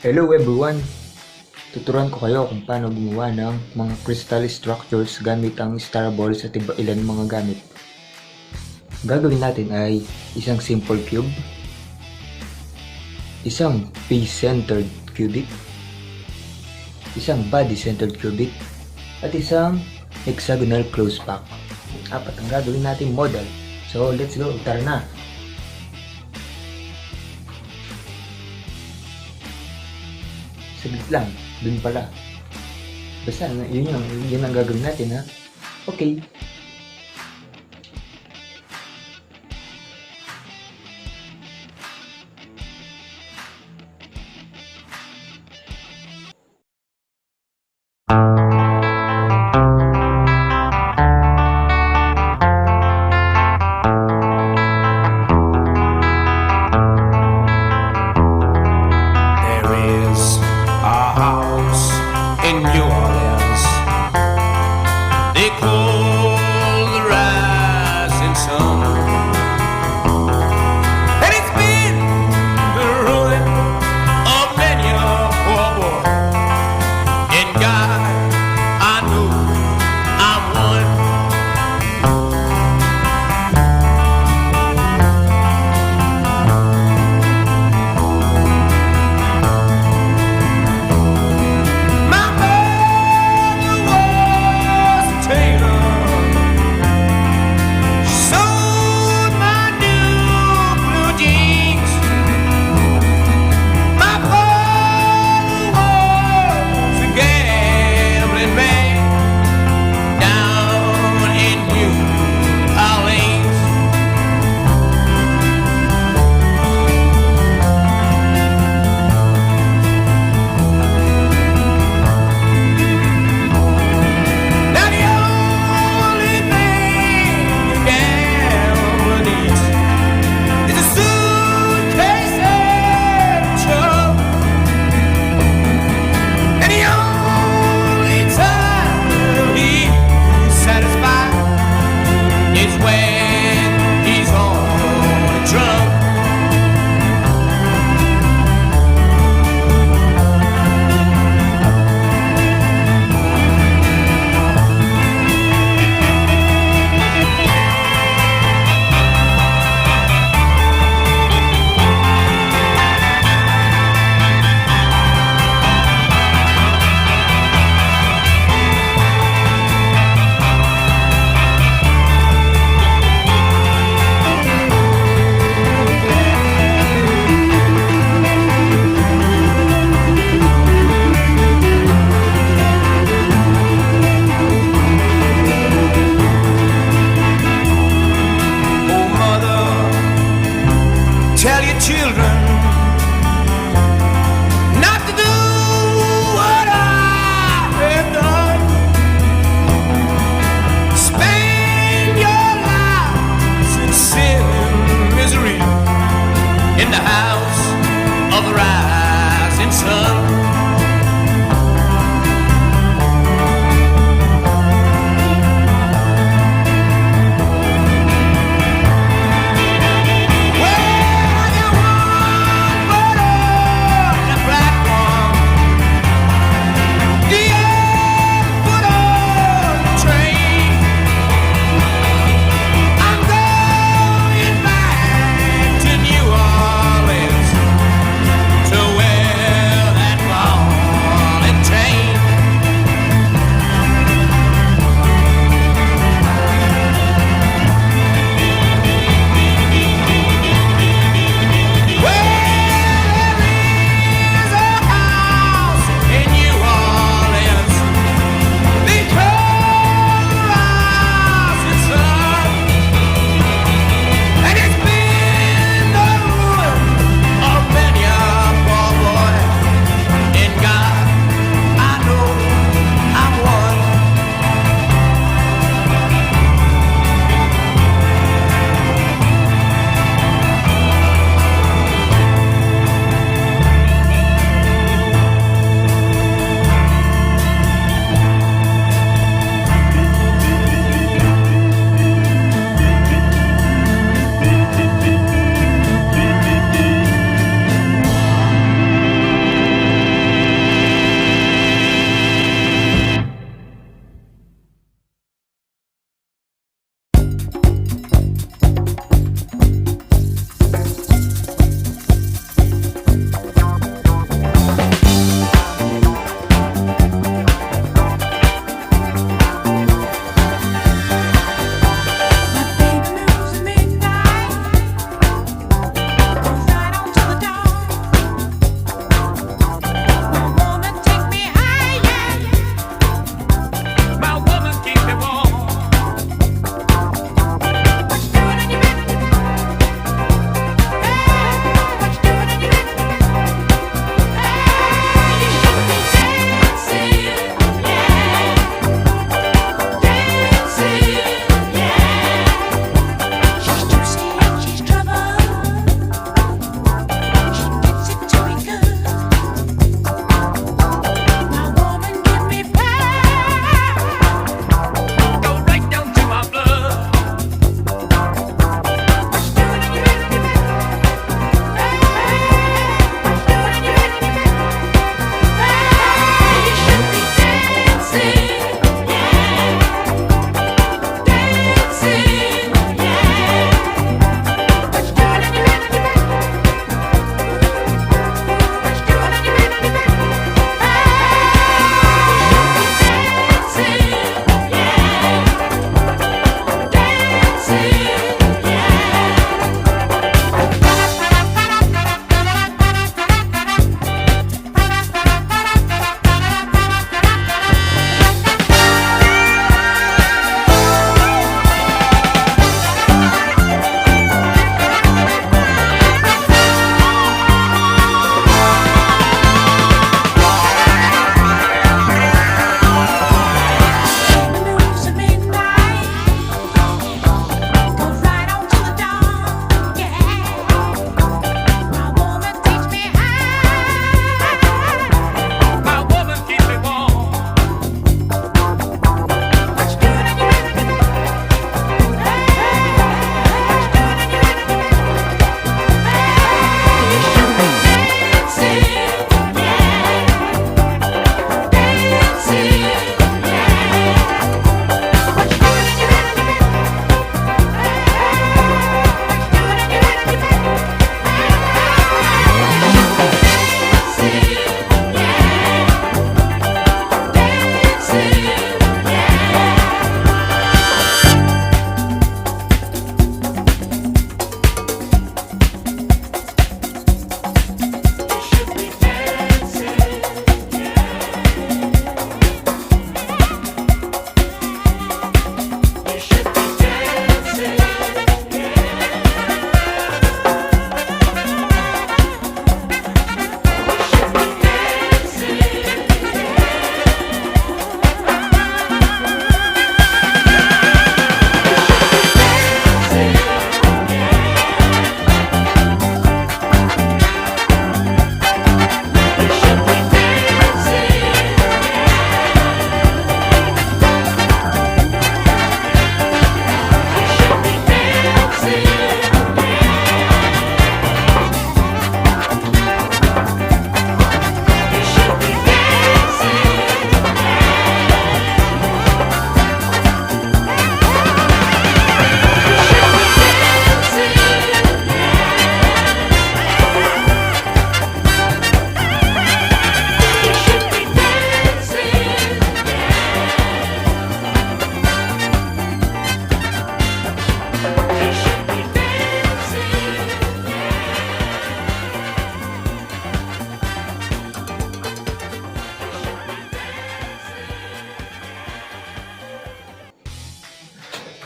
Hello everyone! Tuturuan ko kayo kung paano gumawa ng mga crystal structures gamit ang Styro Balls at iba ilan mga gamit. Gagawin natin ay isang simple cube, isang face-centered cubic, isang body-centered cubic, at isang hexagonal close pack. Apat ang gagawin natin model. So let's go, tara na! Saglit lang, dun pala. Basta, yun ang gagawin natin, ha? Okay. New Orleans, they call the rising sun, and it's been the ruin of many a poor boy. In God, I know I'm one. Tell your children not to do what I have done. Spend your lives in sin and misery in the house of the rising sun. To where that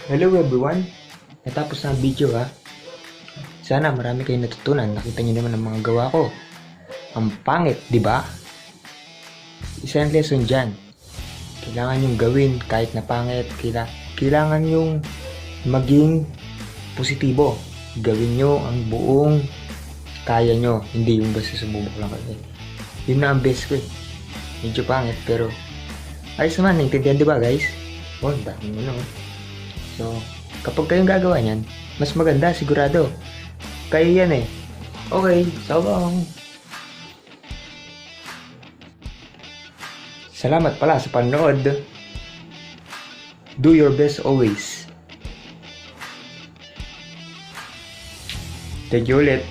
Hello everyone! Natapos na ang video ha. Sana marami kayong natutunan. Nakita niyo naman ang mga gawa ko. Ang pangit, di ba? Isang lesson dyan. Kailangan yung gawin kahit na pangit. Kailangan yung maging positibo. Gawin nyo ang buong kaya nyo. Hindi yung basta sumubok lang kayo. Yun na ang best ko eh. Medyo pangit pero ayos naman. Naintindihan di ba guys? Oh, dami mo na oh. So, kapag kayong gagawa niyan, mas maganda sigurado. Kayo yan eh. Okay, so salamat pala sa panonood. Do your best always. Thank you ulit.